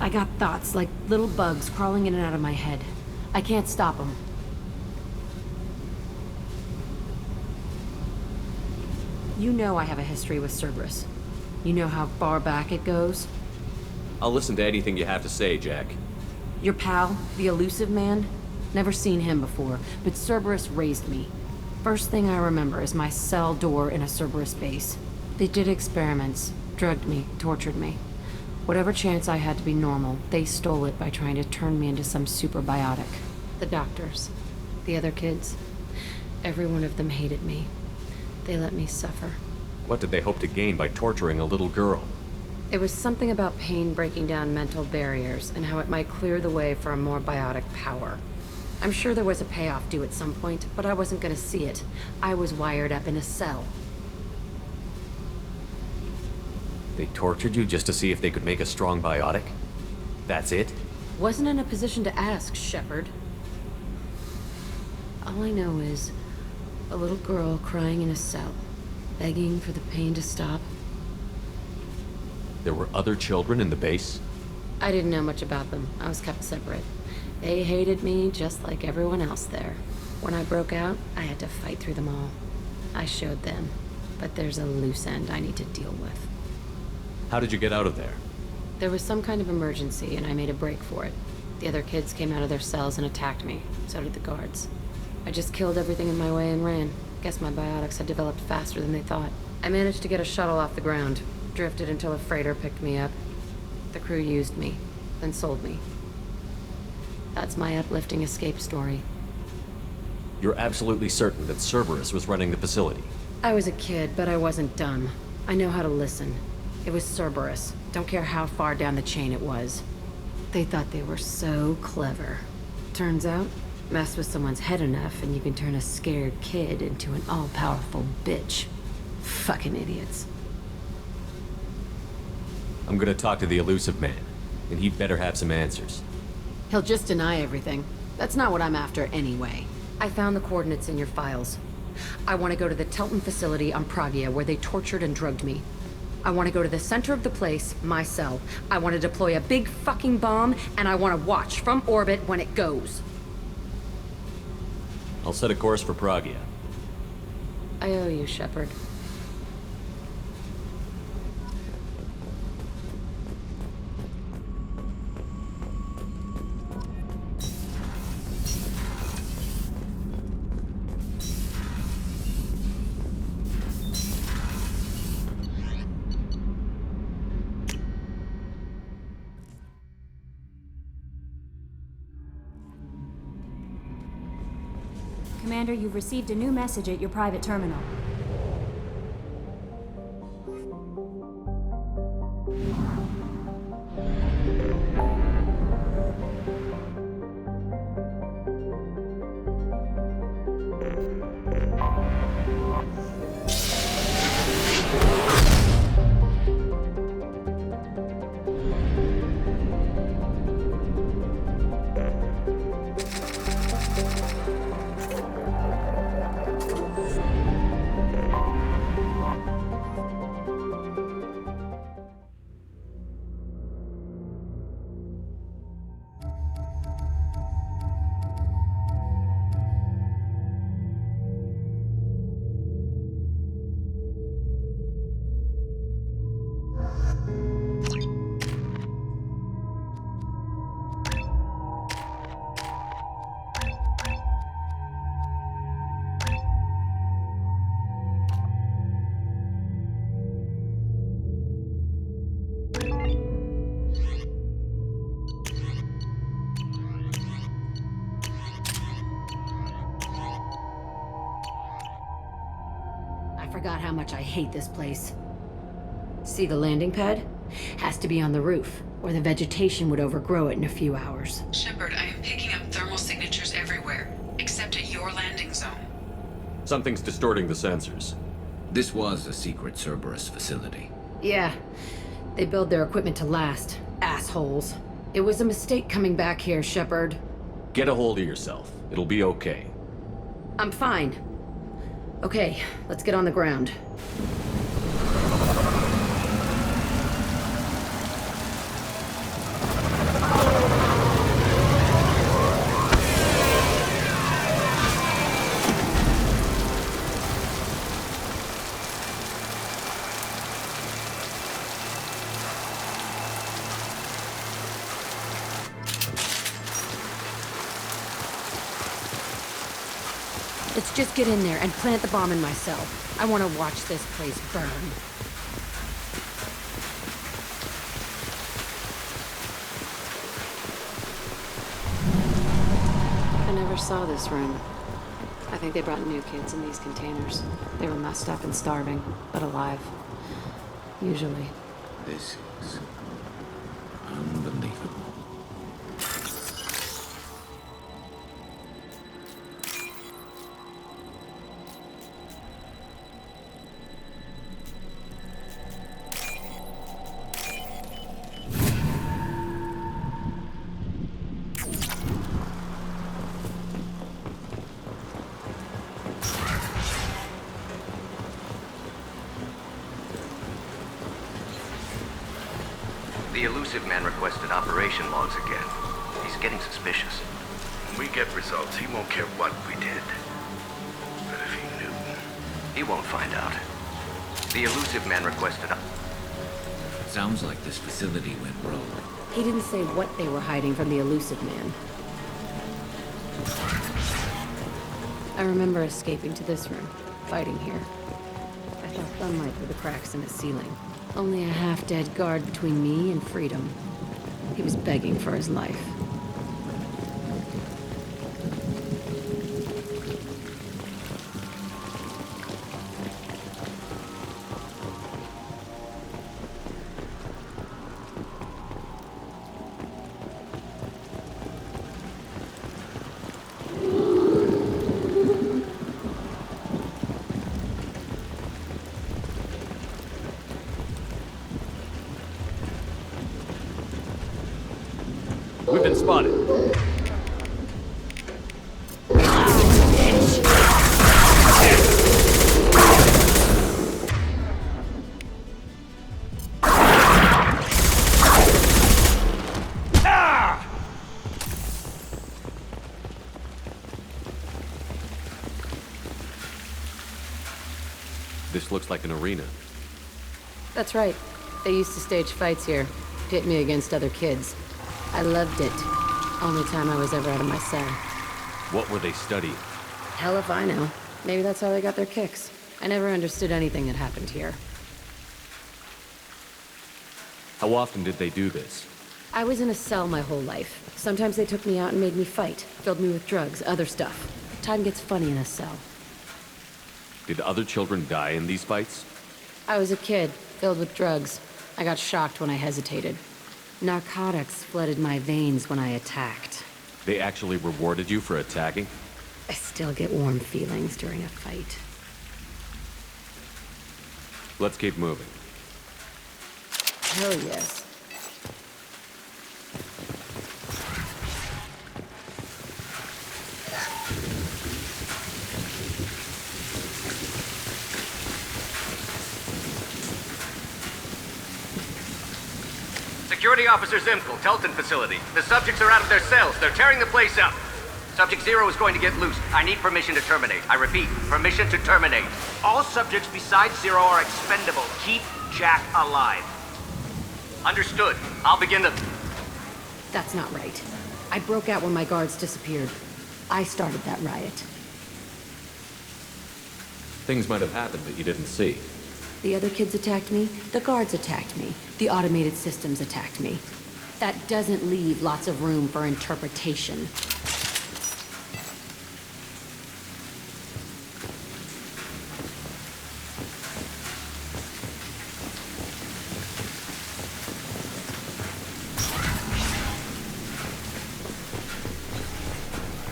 I got thoughts like little bugs crawling in and out of my head. I can't stop them. You know I have a history with Cerberus. You know how far back it goes? I'll listen to anything you have to say, Jack. Your pal, the elusive man? Never seen him before, but Cerberus raised me. First thing I remember is my cell door in a Cerberus base. They did experiments, drugged me, tortured me. Whatever chance I had to be normal, they stole it by trying to turn me into some superbiotic. The doctors, the other kids, every one of them hated me. They let me suffer. What did they hope to gain by torturing a little girl? It was something about pain breaking down mental barriers and how it might clear the way for a more biotic power. I'm sure there was a payoff due at some point, but I wasn't gonna see it. I was wired up in a cell. They tortured you just to see if they could make a strong biotic? That's it? Wasn't in a position to ask, Shepard. All I know is a little girl crying in a cell, begging for the pain to stop. There were other children in the base? I didn't know much about them. I was kept separate. They hated me just like everyone else there. When I broke out, I had to fight through them all. I showed them, but there's a loose end I need to deal with. How did you get out of there? There was some kind of emergency, and I made a break for it. The other kids came out of their cells and attacked me. So did the guards. I just killed everything in my way and ran. Guess my biotics had developed faster than they thought. I managed to get a shuttle off the ground. Drifted until a freighter picked me up. The crew used me, then sold me. That's my uplifting escape story. You're absolutely certain that Cerberus was running the facility? I was a kid, but I wasn't dumb. I know how to listen. It was Cerberus. Don't care how far down the chain it was. They thought they were so clever. Turns out, mess with someone's head enough and you can turn a scared kid into an all-powerful bitch. Fucking idiots. I'm gonna talk to the elusive man, and he'd better have some answers. He'll just deny everything. That's not what I'm after anyway. I found the coordinates in your files. I want to go to the Telton facility on Pragia where they tortured and drugged me. I want to go to the center of the place, my cell. I want to deploy a big fucking bomb, and I want to watch from orbit when it goes. I'll set a course for Pragia. I owe you, Shepard. Commander, you've received a new message at your private terminal. I forgot how much I hate this place. See the landing pad? Has to be on the roof, or the vegetation would overgrow it in a few hours. Shepard, I am picking up thermal signatures everywhere, except at your landing zone. Something's distorting the sensors. This was a secret Cerberus facility. Yeah, they build their equipment to last. Assholes. It was a mistake coming back here, Shepard. Get a hold of yourself. It'll be okay. I'm fine. Okay, let's get on the ground. Let's just get in there and plant the bomb in my cell. I want to watch this place burn. I never saw this room. I think they brought new kids in these containers. They were messed up and starving, but alive. Usually. This is unbelievable. The elusive man requested operation logs again. He's getting suspicious. When we get results, he won't care what we did. But if he knew... He won't find out. The elusive man requested... Sounds like this facility went rogue. He didn't say what they were hiding from the elusive man. I remember escaping to this room, fighting here. I saw sunlight through the cracks in the ceiling. Only a half-dead guard between me and freedom. He was begging for his life. We've been spotted. This looks like an arena. That's right. They used to stage fights here, pit me against other kids. I loved it. Only time I was ever out of my cell. What were they studying? Hell if I know. Maybe that's how they got their kicks. I never understood anything that happened here. How often did they do this? I was in a cell my whole life. Sometimes they took me out and made me fight. Filled me with drugs, other stuff. Time gets funny in a cell. Did other children die in these fights? I was a kid, filled with drugs. I got shocked when I hesitated. Narcotics flooded my veins when I attacked. They actually rewarded you for attacking? I still get warm feelings during a fight. Let's keep moving. Hell yes. Security Officer Zimkel, Telton facility. The subjects are out of their cells. They're tearing the place up. Subject Zero is going to get loose. I need permission to terminate. I repeat, permission to terminate. All subjects besides Zero are expendable. Keep Jack alive. Understood. I'll begin the... That's not right. I broke out when my guards disappeared. I started that riot. Things might have happened that you didn't see. The other kids attacked me, the guards attacked me, the automated systems attacked me. That doesn't leave lots of room for interpretation.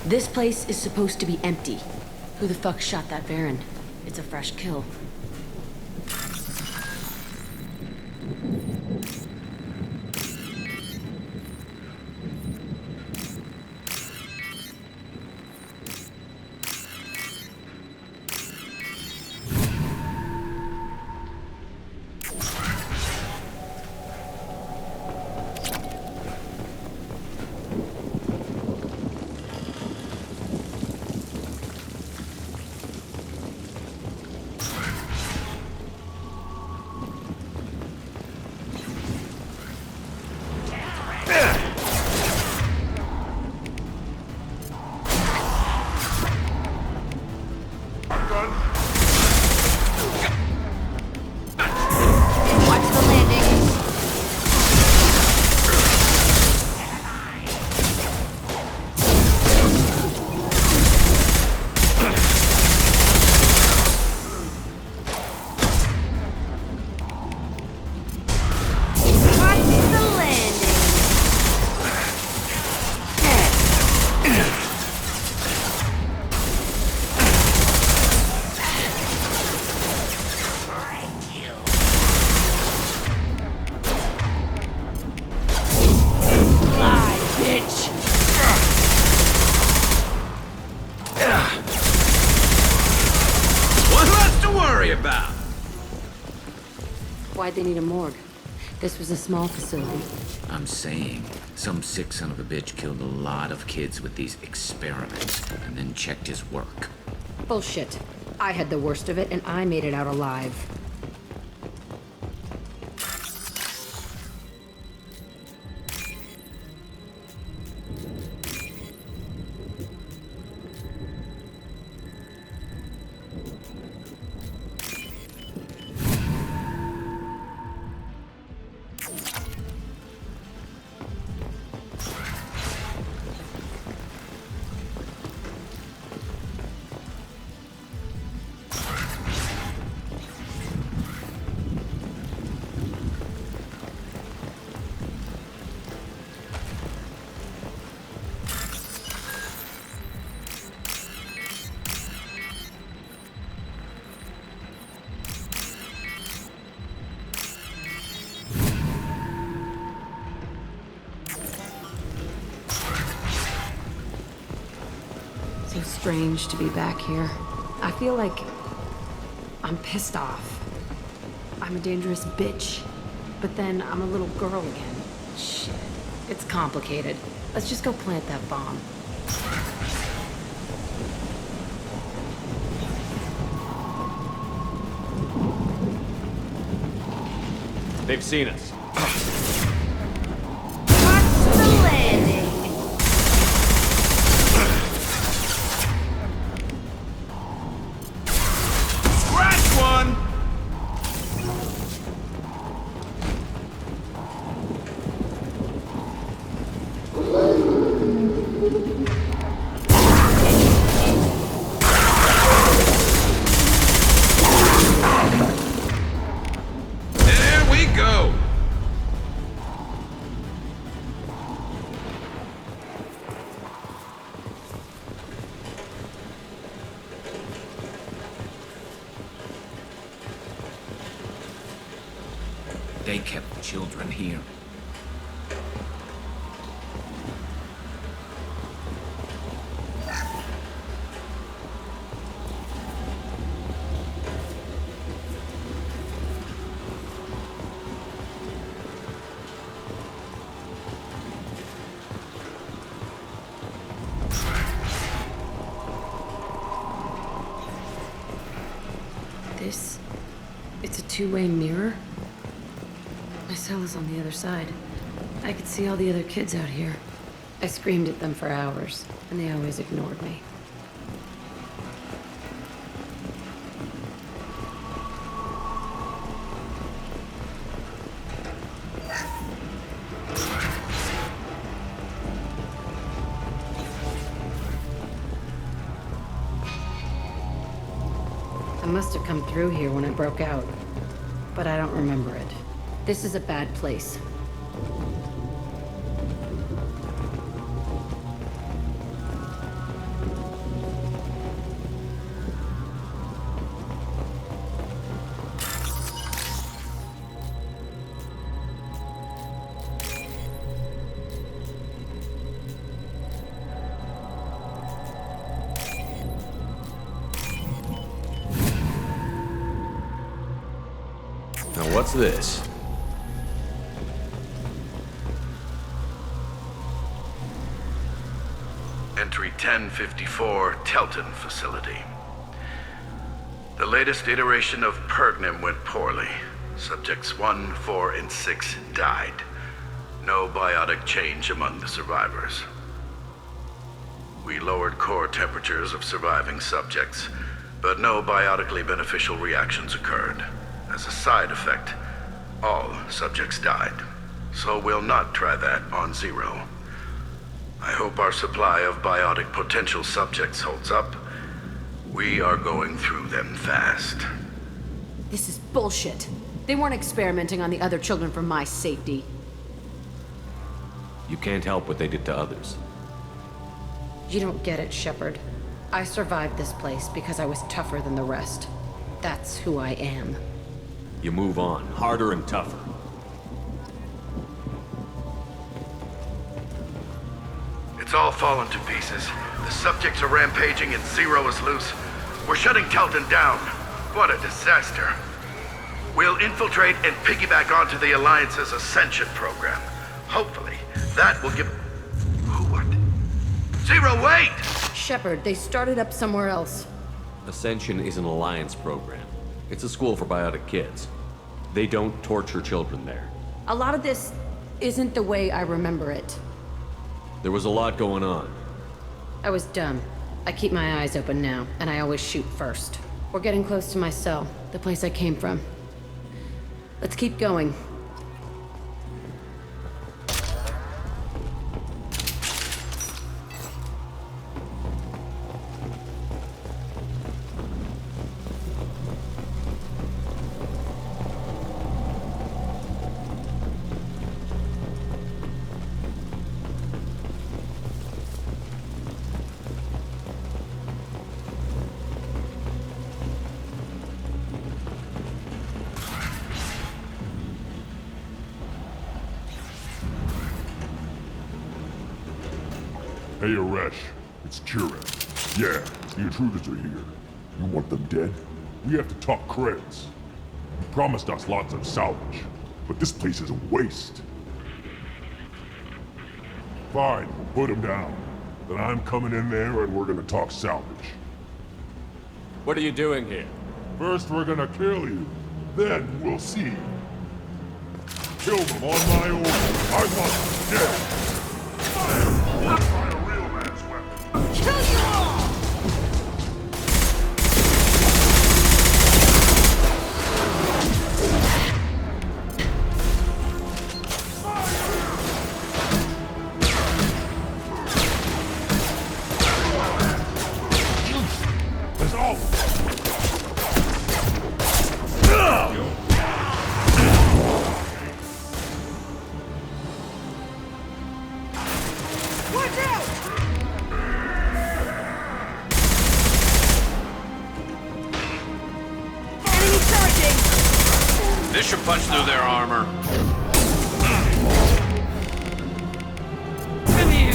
This place is supposed to be empty. Who the fuck shot that Baron? It's a fresh kill. Why'd they need a morgue? This was a small facility. I'm saying, some sick son of a bitch killed a lot of kids with these experiments, and then checked his work. Bullshit. I had the worst of it, and I made it out alive. So strange to be back here. I feel like I'm pissed off. I'm a dangerous bitch. But then I'm a little girl again. Shit. It's complicated. Let's just go plant that bomb. They've seen us. Watch the landing! Scratch one! There we go! They kept children here. This... it's a two-way mirror? My cell is on the other side. I could see all the other kids out here. I screamed at them for hours, and they always ignored me. I must have come through here when I broke out, but I don't remember it. This is a bad place. Now what's this? Entry 1054, Telton Facility. The latest iteration of Pergnim went poorly. Subjects 1, 4, and 6 died. No biotic change among the survivors. We lowered core temperatures of surviving subjects, but no biotically beneficial reactions occurred. As a side effect, all subjects died. So we'll not try that on Zero. I hope our supply of biotic potential subjects holds up. We are going through them fast. This is bullshit. They weren't experimenting on the other children for my safety. You can't help what they did to others. You don't get it, Shepard. I survived this place because I was tougher than the rest. That's who I am. You move on, harder and tougher. It's all fallen to pieces. The subjects are rampaging and Zero is loose. We're shutting Telton down. What a disaster. We'll infiltrate and piggyback onto the Alliance's Ascension program. Hopefully, that will give... What? Zero, wait! Shepard, they started up somewhere else. Ascension is an alliance program. It's a school for biotic kids. They don't torture children there. A lot of this isn't the way I remember it. There was a lot going on. I was dumb. I keep my eyes open now, and I always shoot first. We're getting close to my cell, the place I came from. Let's keep going. Hey, Aresh. It's Kieran. Yeah, the intruders are here. You want them dead? We have to talk creds. You promised us lots of salvage, but this place is a waste. Fine, we'll put them down. Then I'm coming in there and we're gonna talk salvage. What are you doing here? First we're gonna kill you, then we'll see. Kill them on my order. I want them dead. Try a real man's weapon. Kill you all! That's all. Watch out! Enemy charging! This should punch through their armor. Come here!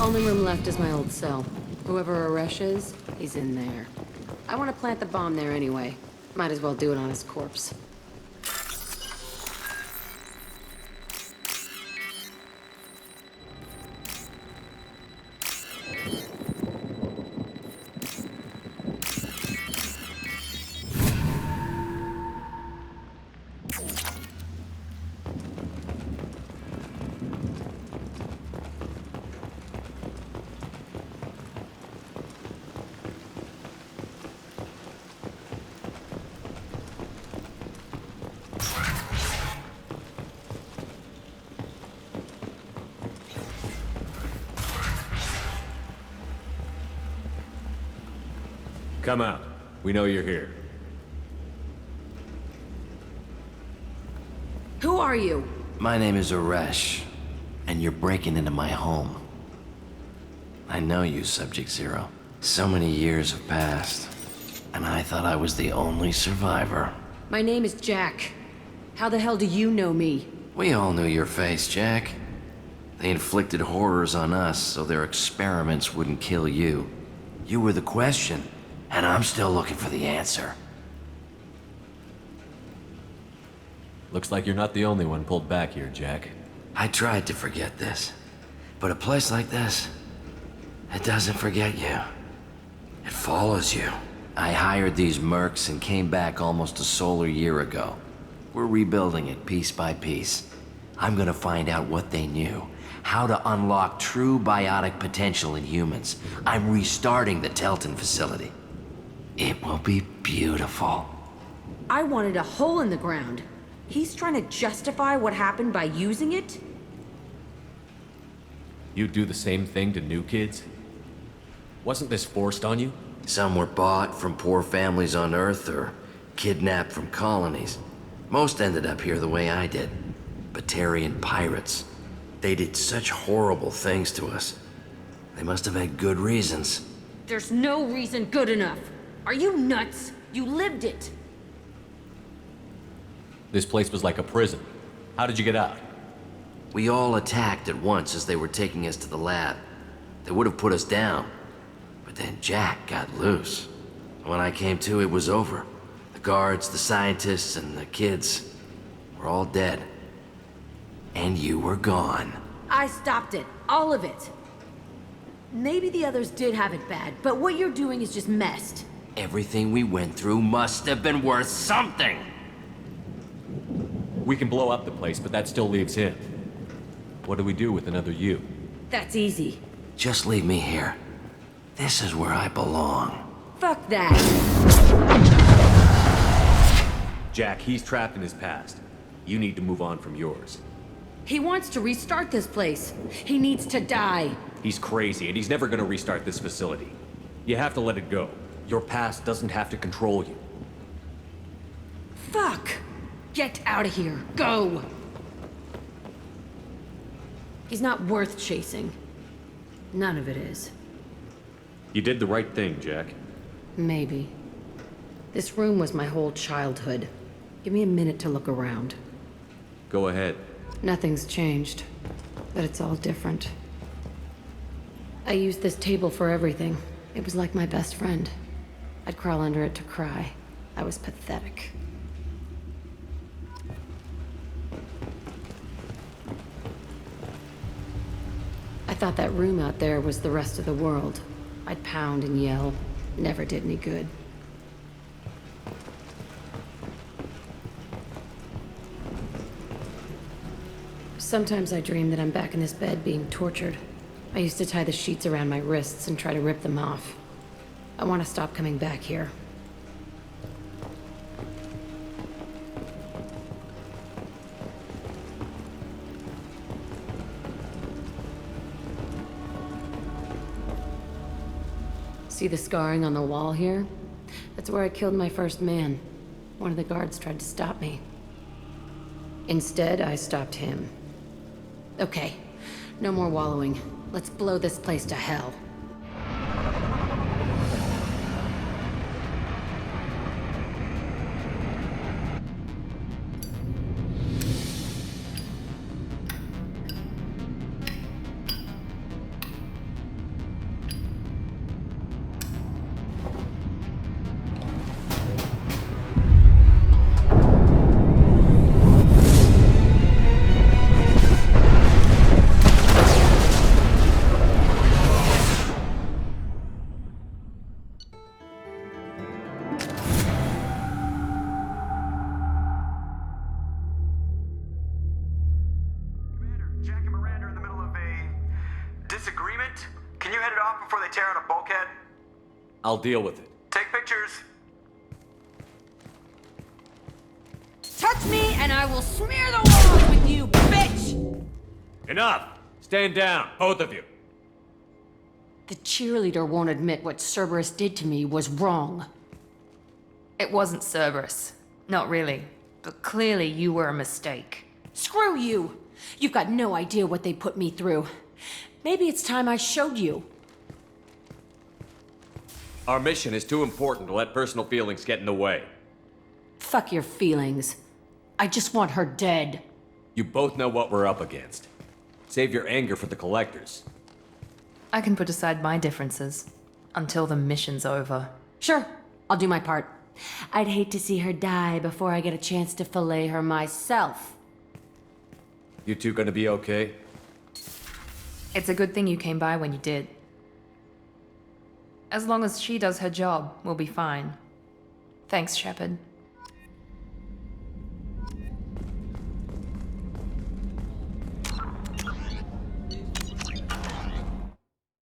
Only room left is my old cell. Whoever Aresh is, he's in there. I want to plant the bomb there anyway. Might as well do it on his corpse. Come out. We know you're here. Who are you? My name is Aresh, and you're breaking into my home. I know you, Subject Zero. So many years have passed, and I thought I was the only survivor. My name is Jack. How the hell do you know me? We all knew your face, Jack. They inflicted horrors on us so their experiments wouldn't kill you. You were the question, and I'm still looking for the answer. Looks like you're not the only one pulled back here, Jack. I tried to forget this, but a place like this, it doesn't forget you. It follows you. I hired these mercs and came back almost a solar year ago. We're rebuilding it piece by piece. I'm gonna find out what they knew, how to unlock true biotic potential in humans. I'm restarting the Telton facility. It will be beautiful. I wanted a hole in the ground. He's trying to justify what happened by using it? You do the same thing to new kids? Wasn't this forced on you? Some were bought from poor families on Earth or kidnapped from colonies. Most ended up here the way I did. Batarian pirates. They did such horrible things to us. They must have had good reasons. There's no reason good enough. Are you nuts? You lived it. This place was like a prison. How did you get out? We all attacked at once as they were taking us to the lab. They would have put us down. But then Jack got loose. When I came to, it was over. The guards, the scientists, and the kids were all dead. And you were gone. I stopped it. All of it. Maybe the others did have it bad, but what you're doing is just messed. Everything we went through must have been worth something! We can blow up the place, but that still leaves him. What do we do with another you? That's easy. Just leave me here. This is where I belong. Fuck that. Jack, he's trapped in his past. You need to move on from yours. He wants to restart this place. He needs to die. He's crazy, and he's never gonna restart this facility. You have to let it go. Your past doesn't have to control you. Fuck! Get out of here. Go! He's not worth chasing. None of it is. You did the right thing, Jack. Maybe. This room was my whole childhood. Give me a minute to look around. Go ahead. Nothing's changed, but it's all different. I used this table for everything. It was like my best friend. I'd crawl under it to cry. I was pathetic. I thought that room out there was the rest of the world. I'd pound and yell. Never did any good. Sometimes I dream that I'm back in this bed being tortured. I used to tie the sheets around my wrists and try to rip them off. I want to stop coming back here. See the scarring on the wall here? That's where I killed my first man. One of the guards tried to stop me. Instead, I stopped him. Okay, no more wallowing. Let's blow this place to hell. Disagreement? Can you head it off before they tear out a bulkhead? I'll deal with it. Take pictures. Touch me and I will smear the walls with you, bitch! Enough! Stand down, both of you. The cheerleader won't admit what Cerberus did to me was wrong. It wasn't Cerberus. Not really. But clearly you were a mistake. Screw you! You've got no idea what they put me through. Maybe it's time I showed you. Our mission is too important to let personal feelings get in the way. Fuck your feelings. I just want her dead. You both know what we're up against. Save your anger for the collectors. I can put aside my differences until the mission's over. Sure, I'll do my part. I'd hate to see her die before I get a chance to fillet her myself. You two gonna be okay? It's a good thing you came by when you did. As long as she does her job, we'll be fine. Thanks, Shepard.